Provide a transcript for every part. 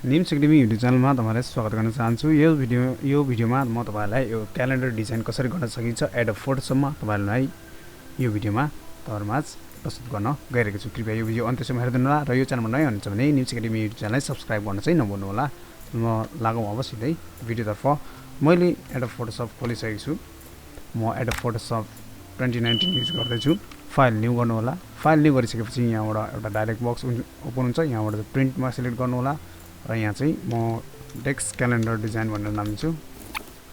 NIMS academy YouTube च्यानलमा तपाईलाई स्वागत गर्न चाहन्छु। यो भिडियोमा म तपाईलाई यो क्यालेन्डर डिजाइन कसरी गर्न सकिन्छ एडोब फोटोसपमा तपाईलाई यो भिडियोमा तपाईहरुमाझ प्रस्तुत गर्न गइरहेको छु। कृपया यो भिडियो अन्त्यसम्म हेर्दिनु होला र यो च्यानलमा नयाँ हुनुहुन्छ भने निम्स एकाडेमी युट्युब च्यानललाई सब्स्क्राइब गर्न चाहिँ नभुल्नु होला। म लागौं अब सिधै भिडियोतर्फ। मैले एडोब फोटोसप खोलिसकेको छु। म एडोब फोटोसप 2019 युज गर्दै छु। फाइल न्यू गर्नु होला। फाइल न्यू गरिसकेपछि यहाँबाट एउटा डायरेक्ट बक्स ओपन हुन्छ। यहाँबाट प्रिन्टमा सिलेक्ट गर्नु होला र यहाँ चाहिँ म टेक्स्ट क्यालेन्डर डिजाइन भनेर नाम दिन्छु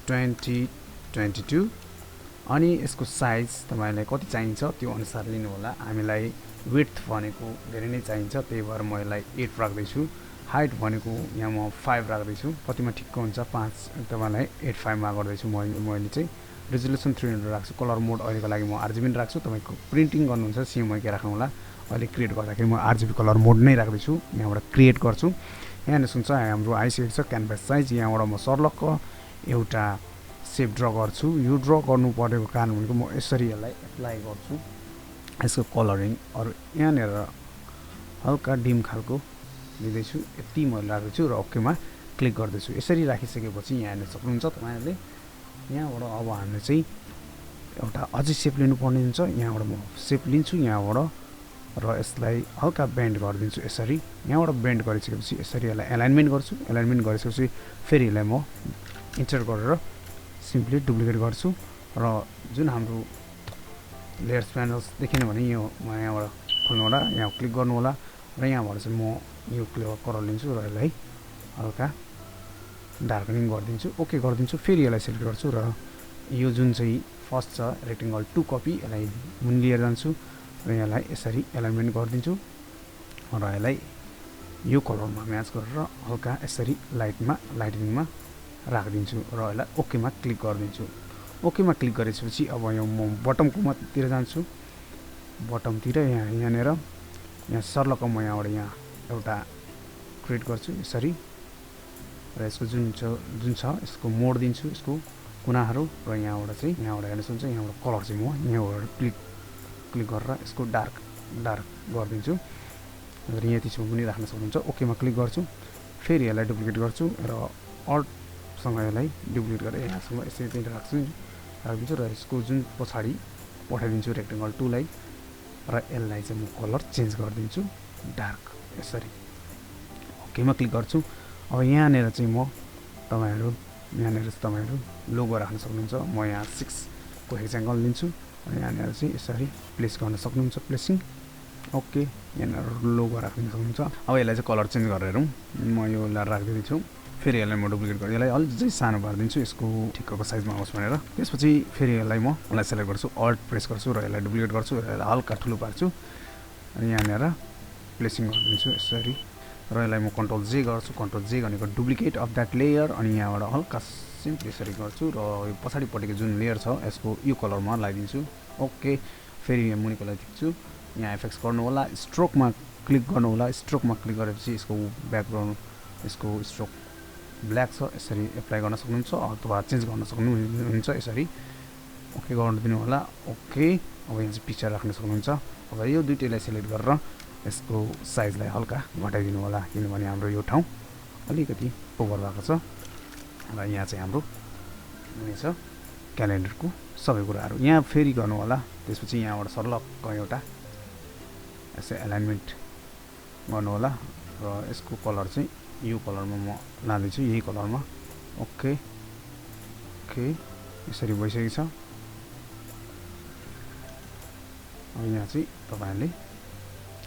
2022 अनि यसको साइज तपाईलाई कति चाहिन्छ त्यो अनुसार लिनु होला। हामीलाई विड्थ भनेको धेरै नै चाहिन्छ, त्यही भएर म यसलाई 8 राख्दै छु। हाइट भनेको यहाँ म 5 राख्दै छु। कतिमा ठिक्क हुन्छ 5 तपाईलाई 85 मा गर्दै छु। मैले चाहिँ रेजोल्युसन 300 राख्छु। कलर मोड अहिलेको लागि म आरजीबी राख्छु। तपाईको प्रिन्टिङ गर्नुहुन्छ सीएमवाई राख्नु होला। अहिले क्रिएट गर्दाखेरि म आरजीबी कलर मोड नै राख्दै छु। यहाँबाट क्रिएट गर्छु। यहाँ सुन्छ हाम्रो आइसकेको छ क्यानभास साइज। यहाँबाट म सर्लक्क एउटा सेप ड्र गर्छु। यो ड्र गर्नु परेको कारण भनेको म यसरी यसलाई एप्लाई गर्छु। यसको कलरिङ अरु यहाँनेर हल्का डिम खालको दिदैछु। यति म राख्छु र ओकेमा क्लिक गर्दैछु। यसरी राखिसकेपछि यहाँ हेर्न सक्नुहुन्छ तपाईहरुले। यहाँबाट अब हामीले चाहिँ एउटा अझै सेप लिनु पर्ने हुन्छ। यहाँबाट म सेप लिन्छु यहाँबाट र यसलाई हल्का बेन्ड गरिदिन्छु यसरी। यहाँबाट बेन्ड गरिसकेपछि यसरी यसलाई एलाइनमेन्ट गर्छु। एलाइनमेन्ट गरिसकेपछि फेरि यसलाई म इन्सर्ट गरेर सिम्पली डुप्लिकेट गर्छु र जुन हाम्रो लेयर्स प्यानल्स देखिन भने यो यहाँबाट खोल्नु होला। यहाँ क्लिक गर्नु होला र यहाँबाट चाहिँ म यो कलर लिन्छु र यसलाई हल्का डार्कनिङ गरिदिन्छु। ओके गरिदिन्छु। फेरि यसलाई सिलेक्ट गर्छु र यो जुन चाहिँ फर्स्ट छ रेक्टेंगल 2 कपी यसलाई मुनि लिएर जान्छु र यसलाई यसरी एलाइनमेन्ट गरिदिन्छु र यसलाई यो कलरमा म्याच गरेर हल्का यसरी लाइटिङमा राखिदिन्छु र यसलाई ओकेमा क्लिक गरिदिन्छु। ओकेमा क्लिक गरेपछि अब यो म बटमकोतिर जान्छु। बटमतिर यहाँनेर यहाँ सर्लक्क म यहाँबाट यहाँ एउटा क्रिएट गर्छु यसरी र यसको जुन छ यसको मोड दिन्छु यसको कुनाहरू र यहाँबाट हेर्न सक्नुहुन्छ यहाँबाट कलर चाहिँ म यहाँबाट क्लिक गरेर यसको डार्क गरिदिन्छु र यति छ पनि राख्न सक्नुहुन्छ। ओकेमा क्लिक गर्छु। फेरि यसलाई डुप्लिकेट गर्छु र अल्टसँग यसलाई डुप्लिकेट गरेर यहाँसम्म यसरी पनि राखिदिन्छु र यसको जुन पछाडि पठाइदिन्छु रेक्टेंगल 2 लाई र यसलाई चाहिँ म कलर चेन्ज गरिदिन्छु डार्क यसरी। ओकेमा क्लिक गर्छु। अब यहाँनेर चाहिँ म तपाईहरु लोगो राख्न सक्नुहुन्छ। म यहाँ 6 को हेक्सागोनल लिन्छु र यहाँनेर चाहिँ यसरी प्लेस गर्न सक्नुहुन्छ प्लेसिङ। ओके यहाँनेर लोगो राख्न सक्नुहुन्छ। अब यसलाई चाहिँ कलर चेन्ज गरेर म यो राख्दिन्छु। फेरि यसलाई म डुप्लिकेट गरेर यसलाई अझै सानो पार्दिन्छु यसको ठिक्कको साइजमा आओस् भनेर। त्यसपछि फेरि यसलाई म सेलेक्ट गर्छु, अल्ट प्रेस गर्छु र यसलाई डुप्लिकेट गर्छु र यसलाई हल्का ठुलो पार्छु र यहाँनेर प्लेसिङ गरिदिन्छु यसरी र यसलाई म कन्ट्रोल जे गर्छु। कन्ट्रोल जे भनेको डुप्लिकेट अफ दैट लेयर अनि यहाँबाट हल्का सिम्पली यसरी गर्छु र यो पछाडिपट्टिको जुन लेयर छ यसको यो कलरमा लगाइदिन्छु। ओके फेरि यहाँ मुनिको लागि थिच्छु। यहाँ एफएक्स गर्नु होला। स्ट्रोकमा क्लिक गर्नु होला। स्ट्रोकमा क्लिक गरेपछि यसको ब्याकग्राउन्ड यसको स्ट्रोक ब्ल्याक छ यसरी एप्लाई गर्न सक्नुहुन्छ अथवा चेन्ज गर्न सक्नुहुन्छ यसरी। ओके गर्न दिनु होला। ओके अब यहाँ चाहिँ पिक्चर राख्न सक्नुहुन्छ। अब यो दुईटैलाई सिलेक्ट गरेर यसको साइजलाई हल्का घटाइदिनु होला किनभने हाम्रो यो ठाउँ अलिकति ओभर भएको छ र यहाँ चाहिँ हाम्रो हुनेछ क्यालेन्डरको सबै कुराहरू। यहाँ फेरि गर्नु होला। त्यसपछि यहाँबाट सर्लक्क एउटा यसै एलाइनमेन्ट गर्नु होला र यसको कलर चाहिँ यो कलरमा म लाँदैछु यही कलरमा। ओके यसरी भइसकेको छ। अब यहाँ चाहिँ तपाईहरुले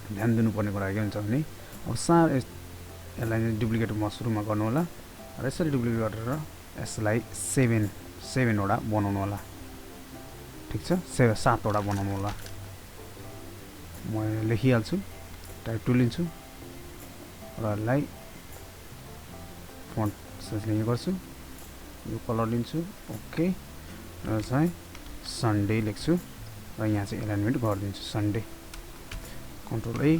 ध्यान दिनुपर्ने कुरा के हुन्छ भने अब यसलाई डुप्लिकेट म सुरुमा गर्नु होला र यसरी डुप्लिकेट गरेर यसलाई 7 वटा बनाउनु होला। ठिक छ 7 वटा बनाउनु होला। म लेखिहाल्छु। टाइप 2 लिन्छु र यसलाई फन्ट साइज लिने गर्छु। यो कलर लिन्छु। ओके र चाहिँ सन्डे लेख्छु र यहाँ चाहिँ एलाइनमेन्ट गरिदिन्छु सन्डे। कन्ट्रोल ए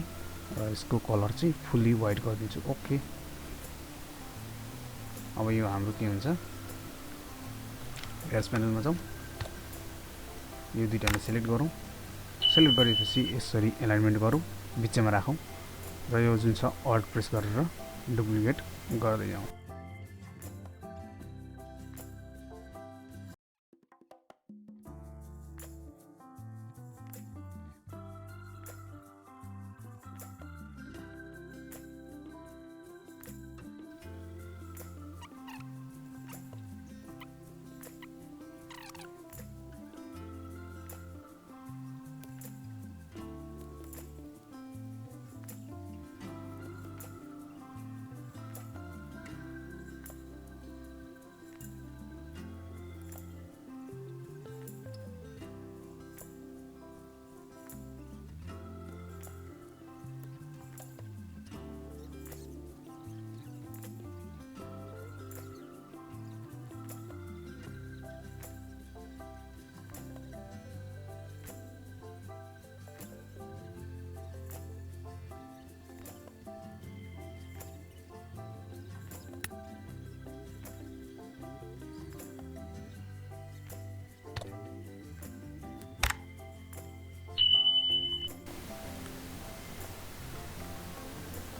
र यसको कलर चाहिँ फुल्ली व्हाइट गरिदिन्छु। ओके अब यो हाम्रो के हुन्छ लेयर्स प्यानलमा जाउँ। यो दुईटालाई सिलेक्ट गरौँ। सिलेक्ट गरेपछि यसरी एलाइनमेन्ट गरौँ बिचमा राखौँ र यो जुन छ अल्ट प्रेस गरेर डुप्लिकेट गर्दै जाउँ।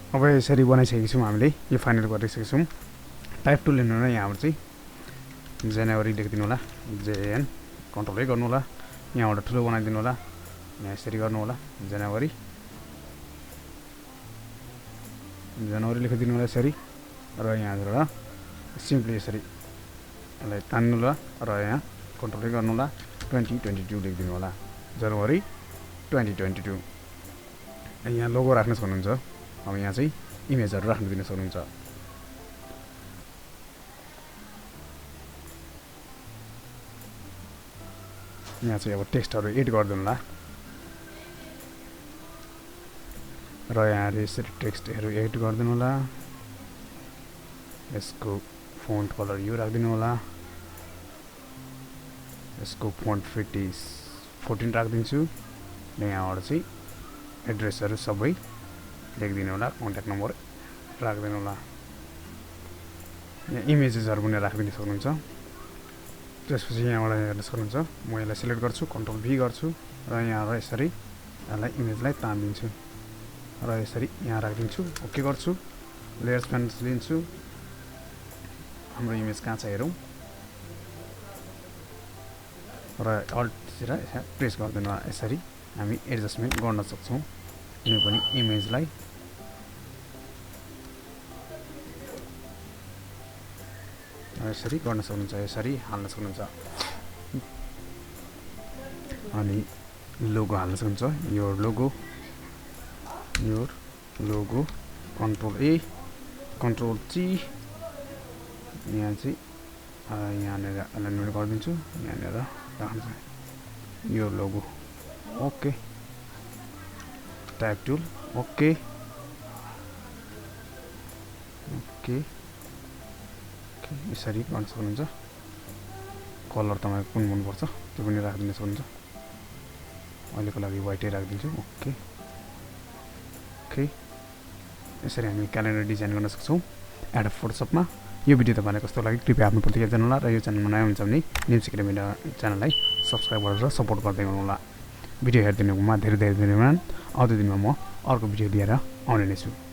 अब यसरी बनाइसकेको छौँ हामीले, यो फाइनल गरिसकेको छौँ। टाइप टुल लिनु होला, यहाँबाट चाहिँ जनवरी लेखिदिनु होला, JN कन्ट्रोल गर्नु होला, यहाँबाट ठुलो बनाइदिनु होला, यहाँ यसरी गर्नु होला, जनवरी लेखिदिनु होला यसरी, र यहाँबाट सिम्पली यसरी यसलाई तान्नु होला, र यहाँ कन्ट्रोल गर्नु होला, 2022 लेखिदिनु होला, जनवरी 2022। यहाँ लोगो राख्न सक्नुहुन्छ। अब यहाँ चाहिँ इमेजहरू राख्न दिन सक्नुहुन्छ। यहाँ चाहिँ अब टेक्स्टहरू एड गरिदिनु होला, र यहाँ यसरी टेक्स्टहरू एड गरिदिनु होला। यसको फोन्ट कलर यो राखिदिनु होला, यसको फोन्ट फिट 14 राखिदिन्छु, र यहाँबाट चाहिँ एड्रेसहरू सबै लेखिदिनु होला, कन्ट्याक्ट नम्बर राखिदिनु होला। यहाँ इमेजेसहरू पनि राखिदिनु सक्नुहुन्छ। त्यसपछि यहाँबाट हेर्न सक्नुहुन्छ, म यसलाई सिलेक्ट गर्छु, कन्ट्रोल V गर्छु, र यहाँबाट यसरी यसलाई इमेजलाई तानिदिन्छु, र यसरी यहाँ राखिदिन्छु, ओके गर्छु, लेयर्स प्यान लिन्छु। हाम्रो इमेज कहाँ छ हेरौँ, र अल्टतिर प्रेस गरिदिनु होला। यसरी हामी एडजस्टमेन्ट गर्न सक्छौँ कुनै पनि इमेजलाई। यसरी गर्न सक्नुहुन्छ, यसरी हाल्न सक्नुहुन्छ। अनि लोगो हाल्न सक्नुहुन्छ, यो logo control A control C, यहाँ चाहिँ यहाँनिर एलाइनमेन्ट गरिदिन्छु, यहाँनिर राख्नु यो logo, okay. Type tool okay, यसरी गर्न सक्नुहुन्छ। कलर तपाईँको कुन मनपर्छ त्यो पनि राखिदिन सक्नुहुन्छ। अहिलेको लागि व्हाइटै राखिदिन्छु, ओके। यसरी हामी क्यालेन्डर डिजाइन गर्न सक्छौँ एडोब फोटोसपमा। यो भिडियो तपाईँलाई कस्तो लाग्यो कृपया आफ्नो प्रतिक्रिया जनाउनु होला, र यो च्यानलमा नयाँ हुन्छ भने निम्सएकाडेमी च्यानललाई सब्सक्राइब गरेर सपोर्ट गर्दै गर्नु होला। भिडियो हेरिदिनुमा धेरै धन्यवाद। आउँदो दिनमा म अर्को भिडियो लिएर आउने नै छु।